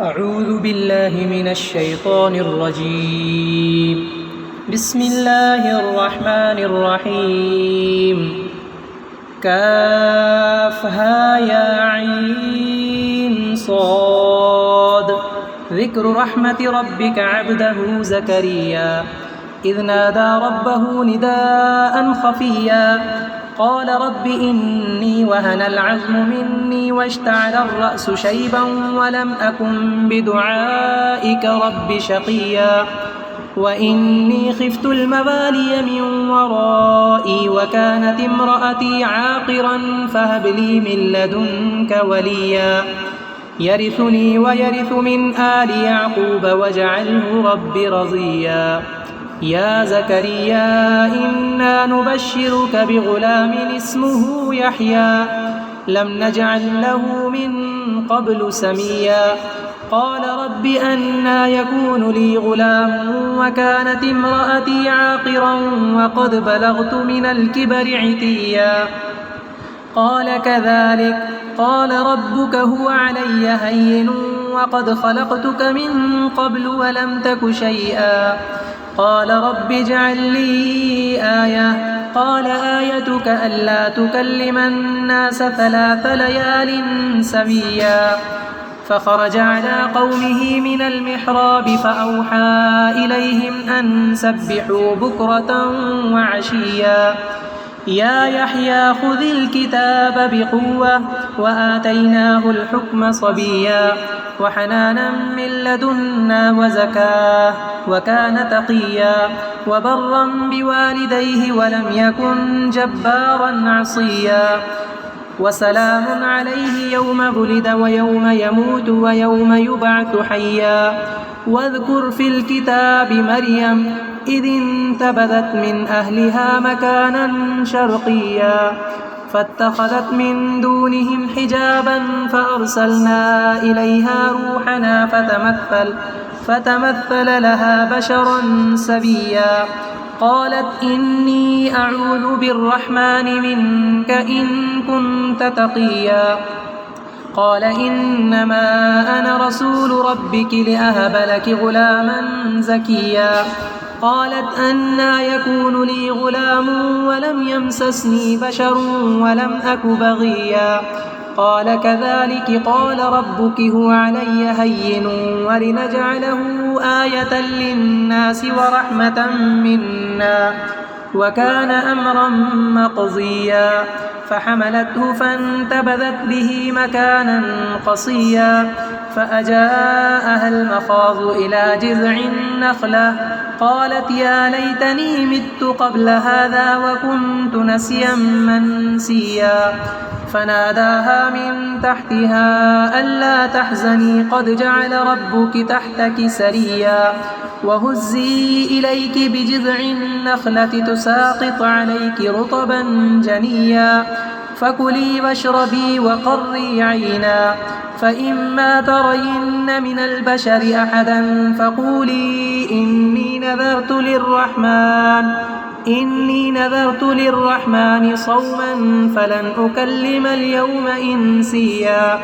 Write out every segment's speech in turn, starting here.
أعوذ بالله من الشيطان الرجيم. بسم الله الرحمن الرحيم. كافها يا عين صاد. ذكر رحمة ربك عبده زكريا إذ نادى ربه نداء خفيا قال رب إني وهن العزم مني واشتعل الرأس شيبا ولم أكن بدعائك رب شقيا وإني خفت الموالي من ورائي وكانت امرأتي عاقرا فهب لي من لدنك وليا يرثني ويرث من آل يعقوب واجعله رب رضيا يا زكريا إنا نبشرك بغلام اسمه يحيى لم نجعل له من قبل سميا قال رب أنى يكون لي غلام وكانت امرأتي عاقرا وقد بلغت من الكبر عتيا قال كذلك قال ربك هو علي هين وقد خلقتك من قبل ولم تك شيئا قال رب اجعل لي آية قال آيتك ألا تكلم الناس 3 ليال سويا فخرج على قومه من المحراب فأوحى إليهم أن سبحوا بكرة وعشيا يا يحيى خذ الكتاب بقوة وآتيناه الحكم صبيا وحنانا من لدنا وزكاة وكان تقيا وبرا بوالديه ولم يكن جبارا عصيا وسلام عليه يوم ولد ويوم يموت ويوم يبعث حيا واذكر في الكتاب مريم إذ انتبذت من أهلها مكانا شرقيا فاتخذت من دونهم حجابا فأرسلنا إليها روحنا فتمثل لها بشرا سويا قالت إني أعوذ بالرحمن منك إن كنت تقيا قال إنما أنا رسول ربك لأهب لك غلاما زكيا قالت أنى يكون لي غلام ولم يمسسني بشر ولم أك بغيا قال كذلك قال ربك هو علي هين ولنجعله آية للناس ورحمة منا وكان أمرا مقضيا فحملته فانتبذت به مكانا قصيا فأجاءها المخاض إلى جذع النخلة قالت يا ليتني مت قبل هذا وكنت نسيا منسيا فناداها من تحتها ألا تحزني قد جعل ربك تحتك سريا وهزي إليك بجذع النخلة تساقط عليك رطبا جنيا فكلي واشربي وقري عينا فإما ترين من البشر أحدا فقولي إني نذرت للرحمن صوما فلن أكلم اليوم إنسيا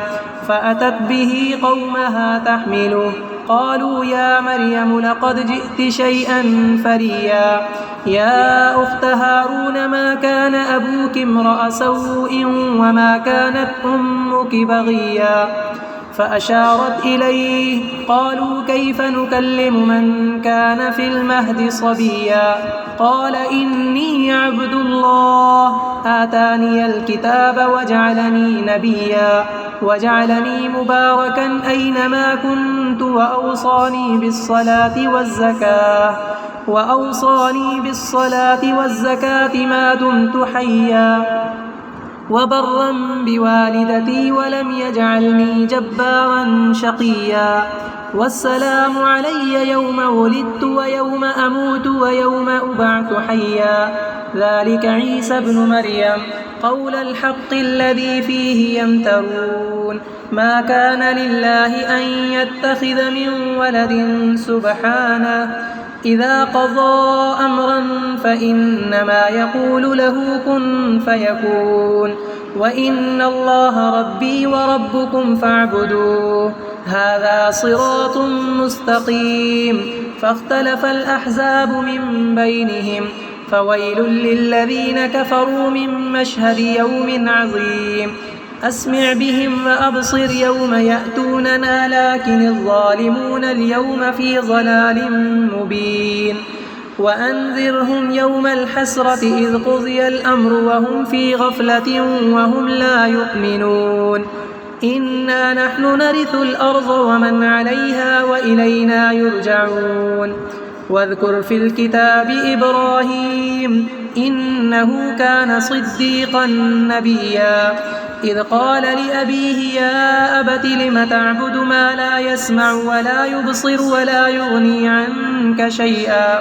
فأتت به قومها تحمله قالوا يا مريم لقد جئت شيئا فريا يا أخت هارون ما كان أبوك امرأ سوء وما كانت أمك بغيا فأشارت إليه قالوا كيف نكلم من كان في المهد صبيا قال إني عبد الله آتاني الكتاب وجعلني نبيا وجعلني مباركا أينما كنت وأوصاني بالصلاة والزكاة ما دمت حيا وبرا بوالدتي ولم يجعلني جبارا شقيا والسلام علي يوم ولدت ويوم أموت ويوم أبعث حيا ذلك عيسى بن مريم قول الحق الذي فيه يمترون ما كان لله أن يتخذ من ولد سبحانه إذا قضى أمرا فإنما يقول له كن فيكون وإن الله ربي وربكم فاعبدوه هذا صراط مستقيم فاختلف الأحزاب من بينهم فويل للذين كفروا من مشهد يوم عظيم أسمع بهم وأبصر يوم يأتوننا لكن الظالمون اليوم في ضلال مبين وأنذرهم يوم الحسرة إذ قضي الأمر وهم في غفلة وهم لا يؤمنون إنا نحن نرث الأرض ومن عليها وإلينا يرجعون واذكر في الكتاب إبراهيم إنه كان صديقا نبيا إذ قال لأبيه يا أبت لم تعبد ما لا يسمع ولا يبصر ولا يغني عنك شيئا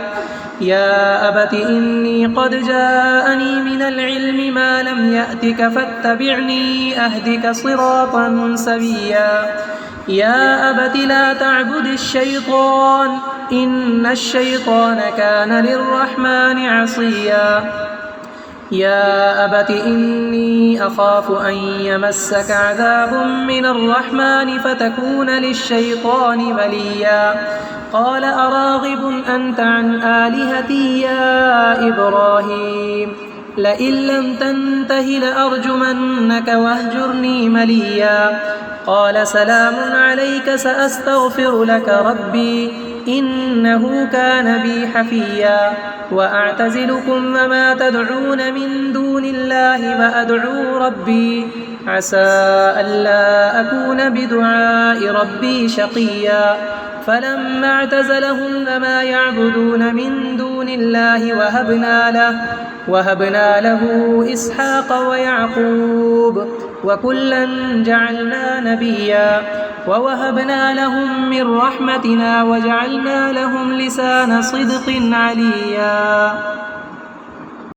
يا أبت إني قد جاءني من العلم ما لم يأتك فاتبعني أهدك صراطا سويا يا أبت لا تعبد الشيطان إن الشيطان كان للرحمن عصيا يا أبت إني أخاف أن يمسك عذاب من الرحمن فتكون للشيطان وليا قال أراغب أنت عن آلهتي يا إبراهيم لئن لم تنته لأرجمنك واهجرني مليا قال سلام عليك سأستغفر لك ربي إنه كان بي حفيا وأعتزلكم وما تدعون من دون الله وأدعو ربي عسى ألا أكون بدعاء ربي شقيا فلما اعتزلهم وما يعبدون من دون الله وهبنا له إسحاق ويعقوب وكلا جعلنا نبيا ووهبنا لهم من رحمتنا وجعلنا لهم لسان صدق عليا